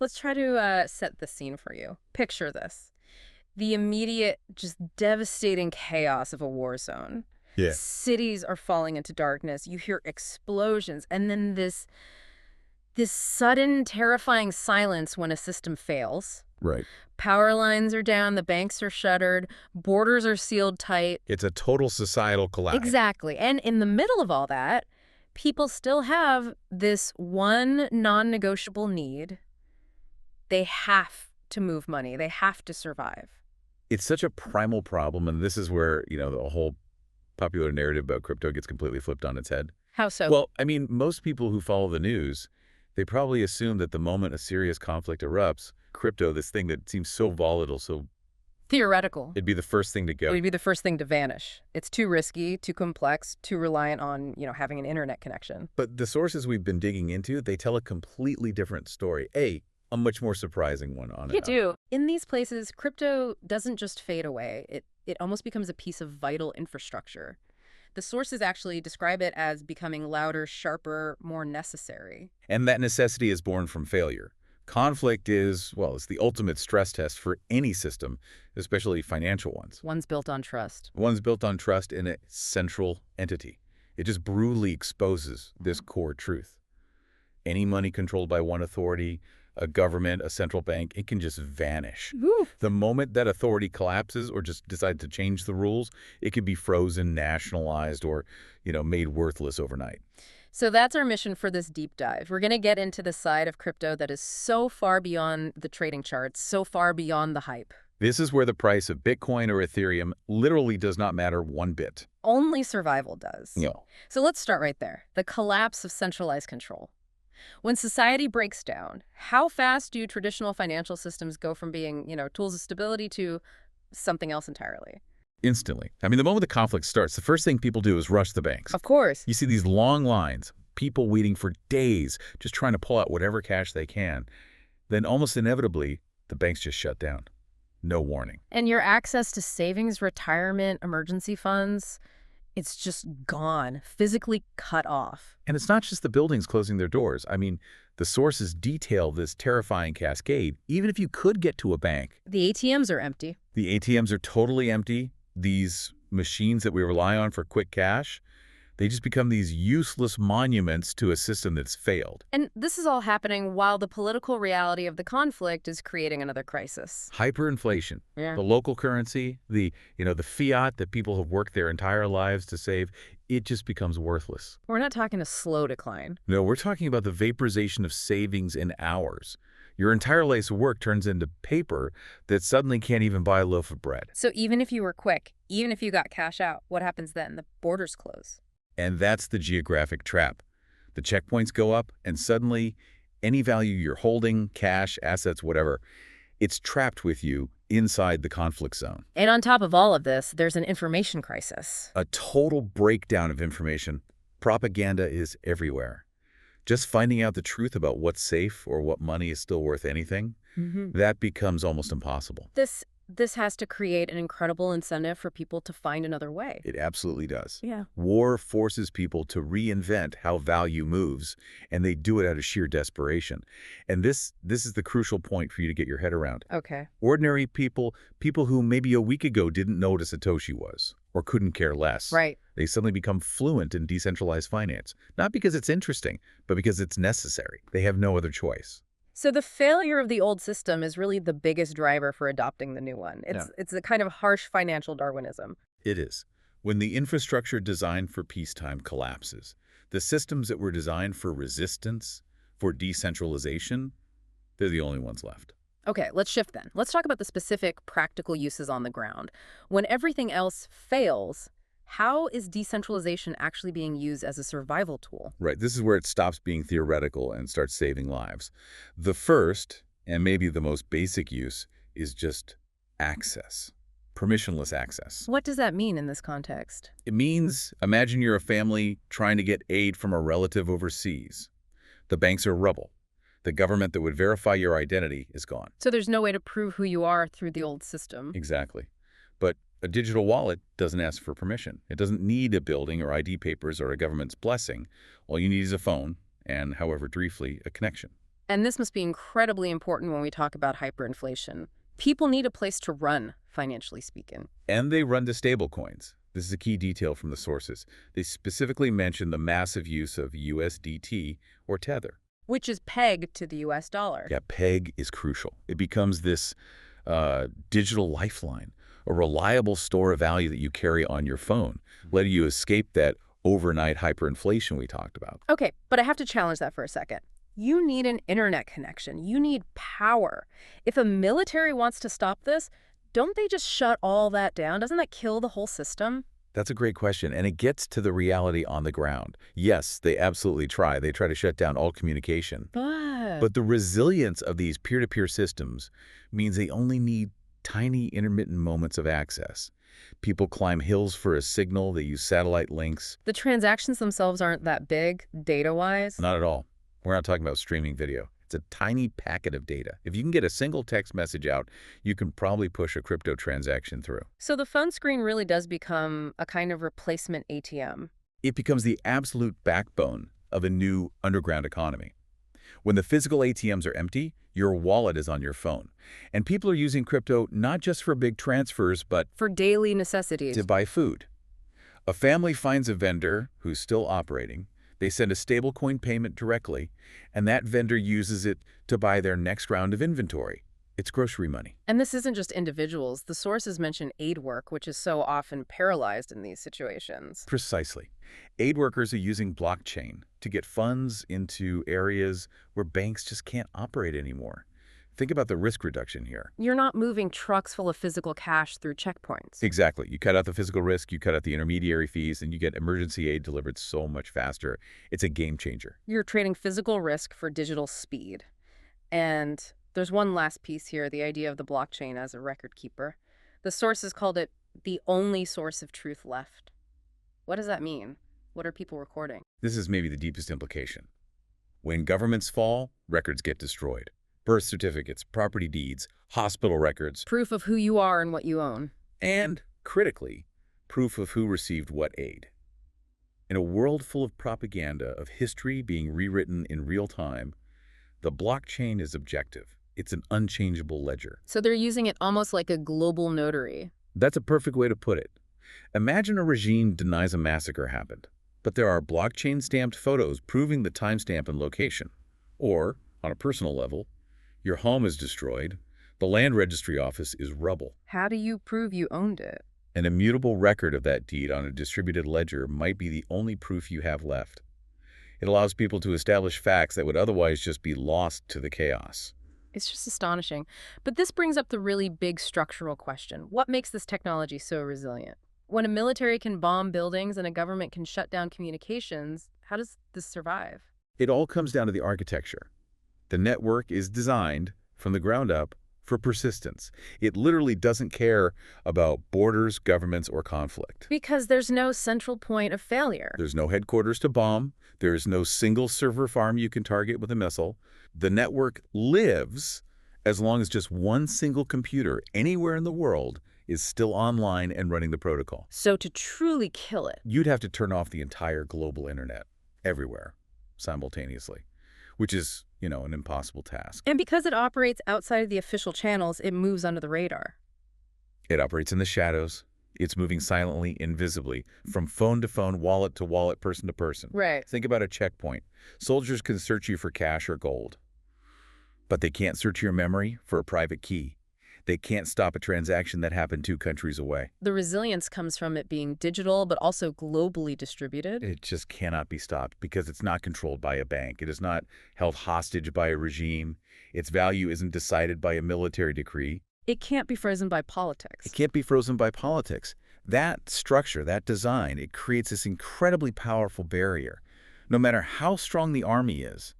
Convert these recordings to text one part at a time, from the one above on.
Let's try to set the scene for you. Picture this. The immediate, just devastating chaos of a war zone. Yeah. Cities are falling into darkness. You hear explosions, and then this sudden, terrifying silence when a system fails. Right. Power lines are down, the banks are shuttered, borders are sealed tight. It's a total societal collapse. Exactly. And in the middle of all that, people still have this one non-negotiable need. They have to move money. They have to survive. It's such a primal problem, and this is where, the whole popular narrative about crypto gets completely flipped on its head. How so? Well, I mean, most people who follow the news, they probably assume that the moment a serious conflict erupts, crypto, this thing that seems so volatile, so Theoretical. it'd be the first thing to It go. would be the first thing to vanish. It's too risky, too complex, too reliant on, having an internet connection. But the sources we've been digging into, they tell a completely different story. A much more surprising one on it. You do. In these places, crypto doesn't just fade away. It almost becomes a piece of vital infrastructure. The sources actually describe it as becoming louder, sharper, more necessary. And that necessity is born from failure. Conflict is, well, it's the ultimate stress test for any system, especially financial ones. One's built on trust. One's built on trust in a central entity. It just brutally exposes this core truth. Any money controlled by one authority, a government, a central bank, it can just vanish. Ooh. The moment that authority collapses or just decides to change the rules, it can be frozen, nationalized, or, made worthless overnight. So that's our mission for this deep dive. We're going to get into the side of crypto that is so far beyond the trading charts, so far beyond the hype. This is where the price of Bitcoin or Ethereum literally does not matter one bit. Only survival does. Yeah. So let's start right there. The collapse of centralized control. When society breaks down, how fast do traditional financial systems go from being, tools of stability to something else entirely? Instantly. I mean, the moment the conflict starts, the first thing people do is rush the banks. Of course. You see these long lines, people waiting for days, just trying to pull out whatever cash they can. Then almost inevitably, the banks just shut down. No warning. And your access to savings, retirement, emergency funds, it's just gone, physically cut off. And it's not just the buildings closing their doors. I mean, the sources detail this terrifying cascade. Even if you could get to a bank, The ATMs are empty. the ATMs are totally empty. These machines that we rely on for quick cash, they just become these useless monuments to a system that's failed. And this is all happening while the political reality of the conflict is creating another crisis. Hyperinflation, Yeah. the local currency, the fiat that people have worked their entire lives to save, it just becomes worthless. We're not talking a slow decline. No, we're talking about the vaporization of savings in hours. Your entire life's work turns into paper that suddenly can't even buy a loaf of bread. So even if you were quick, even if you got cash out, what happens then? The borders close. And that's the geographic trap. The checkpoints go up, and suddenly, any value you're holding, cash, assets, whatever, it's trapped with you inside the conflict zone. And on top of all of this, there's an information crisis. A total breakdown of information. Propaganda is everywhere. Just finding out the truth about what's safe or what money is still worth anything, that becomes almost impossible. This has to create an incredible incentive for people to find another way. It absolutely does. Yeah. War forces people to reinvent how value moves, and they do it out of sheer desperation. And this is the crucial point for you to get your head around. Okay. Ordinary people who maybe a week ago didn't know what a Satoshi was or couldn't care less. Right. They suddenly become fluent in decentralized finance, not because it's interesting, but because it's necessary. They have no other choice. So the failure of the old system is really the biggest driver for adopting the new one. It's a kind of harsh financial Darwinism. It is. When the infrastructure designed for peacetime collapses, the systems that were designed for resistance, for decentralization, they're the only ones left. Okay, let's shift then. Let's talk about the specific practical uses on the ground. When everything else fails, how is decentralization actually being used as a survival tool? Right. This is where it stops being theoretical and starts saving lives. The first, and maybe the most basic use, is just access. Permissionless access. What does that mean in this context? It means, imagine you're a family trying to get aid from a relative overseas. The banks are rubble. The government that would verify your identity is gone. So there's no way to prove who you are through the old system. Exactly. But a digital wallet doesn't ask for permission. It doesn't need a building or ID papers or a government's blessing. All you need is a phone and, however briefly, a connection. And this must be incredibly important when we talk about hyperinflation. People need a place to run, financially speaking. And they run to stablecoins. This is a key detail from the sources. They specifically mention the massive use of USDT or Tether. Which is pegged to the US dollar. Yeah, peg is crucial. It becomes this digital lifeline, a reliable store of value that you carry on your phone, letting you escape that overnight hyperinflation we talked about. Okay, but I have to challenge that for a second. You need an internet connection. You need power. If a military wants to stop this, don't they just shut all that down? Doesn't that kill the whole system? That's a great question, and it gets to the reality on the ground. Yes, they absolutely try. They try to shut down all communication. But the resilience of these peer-to-peer systems means they only need tiny intermittent moments of access. People climb hills for a signal. They use satellite links. The transactions themselves aren't that big, data-wise. Not at all. We're not talking about streaming video. It's a tiny packet of data. If you can get a single text message out, you can probably push a crypto transaction through. So the phone screen really does become a kind of replacement ATM. It becomes the absolute backbone of a new underground economy. When the physical ATMs are empty, your wallet is on your phone. And people are using crypto not just for big transfers, but for daily necessities. to buy food. A family finds a vendor who's still operating. They send a stablecoin payment directly, and that vendor uses it to buy their next round of inventory. It's grocery money. And this isn't just individuals. The sources mention aid work, which is so often paralyzed in these situations. Precisely. Aid workers are using blockchain to get funds into areas where banks just can't operate anymore. Think about the risk reduction here. You're not moving trucks full of physical cash through checkpoints. Exactly. You cut out the physical risk, you cut out the intermediary fees, and you get emergency aid delivered so much faster. It's a game changer. You're trading physical risk for digital speed. And there's one last piece here, the idea of the blockchain as a record keeper. The sources called it the only source of truth left. What does that mean? What are people recording? This is maybe the deepest implication. When governments fall, records get destroyed. Birth certificates, property deeds, hospital records. Proof of who you are and what you own. And, critically, proof of who received what aid. In a world full of propaganda, of history being rewritten in real time, the blockchain is objective. It's an unchangeable ledger. So they're using it almost like a global notary. That's a perfect way to put it. Imagine a regime denies a massacre happened, but there are blockchain-stamped photos proving the timestamp and location. Or, on a personal level, your home is destroyed. The land registry office is rubble. How do you prove you owned it? An immutable record of that deed on a distributed ledger might be the only proof you have left. It allows people to establish facts that would otherwise just be lost to the chaos. It's just astonishing. But this brings up the really big structural question. What makes this technology so resilient? When a military can bomb buildings and a government can shut down communications, how does this survive? It all comes down to the architecture. The network is designed, from the ground up, for persistence. It literally doesn't care about borders, governments, or conflict. Because there's no central point of failure. There's no headquarters to bomb. There's no single server farm you can target with a missile. The network lives as long as just one single computer anywhere in the world is still online and running the protocol. So to truly kill it, You'd have to turn off the entire global internet, everywhere, simultaneously, which is, an impossible task. and because it operates outside of the official channels, it moves under the radar. It operates in the shadows. It's moving silently, invisibly, from phone to phone, wallet to wallet, person to person. Right. Think about a checkpoint. Soldiers can search you for cash or gold, but they can't search your memory for a private key. They can't stop a transaction that happened 2 countries away. The resilience comes from it being digital, but also globally distributed. It just cannot be stopped because it's not controlled by a bank. It is not held hostage by a regime. Its value isn't decided by a military decree. It can't be frozen by politics. It can't be frozen by politics. That structure, that design, it creates this incredibly powerful barrier. No matter how strong the army is,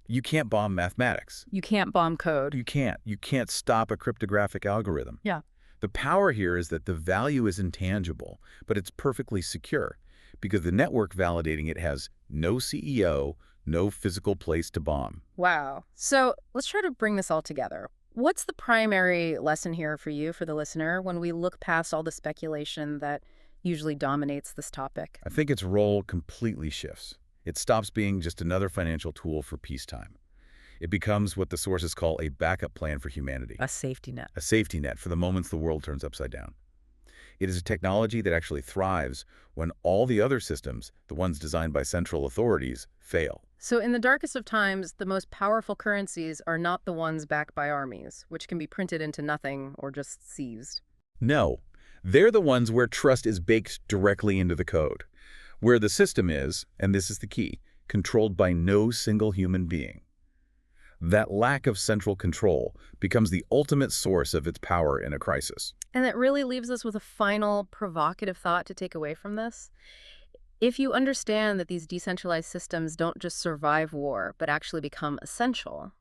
you can't bomb mathematics. You can't bomb code. You can't. You can't stop a cryptographic algorithm. Yeah. The power here is that the value is intangible, but it's perfectly secure because the network validating it has no CEO, no physical place to bomb. Wow. So let's try to bring this all together. What's the primary lesson here for you, for the listener, when we look past all the speculation that usually dominates this topic? I think its role completely shifts. It stops being just another financial tool for peacetime. It becomes what the sources call a backup plan for humanity, A safety net. a safety net for the moments the world turns upside down. It is a technology that actually thrives when all the other systems, the ones designed by central authorities, fail. So in the darkest of times, the most powerful currencies are not the ones backed by armies, which can be printed into nothing or just seized. No, they're the ones where trust is baked directly into the code, where the system is, and this is the key, controlled by no single human being. That lack of central control becomes the ultimate source of its power in a crisis. And that really leaves us with a final provocative thought to take away from this. If you understand that these decentralized systems don't just survive war, but actually become essential,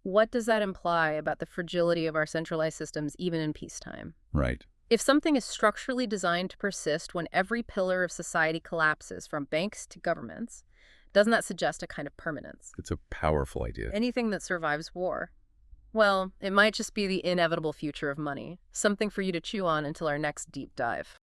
what does that imply about the fragility of our centralized systems even in peacetime? Right. If something is structurally designed to persist when every pillar of society collapses, from banks to governments, doesn't that suggest a kind of permanence? It's a powerful idea. Anything that survives war, well, it might just be the inevitable future of money, something for you to chew on until our next deep dive.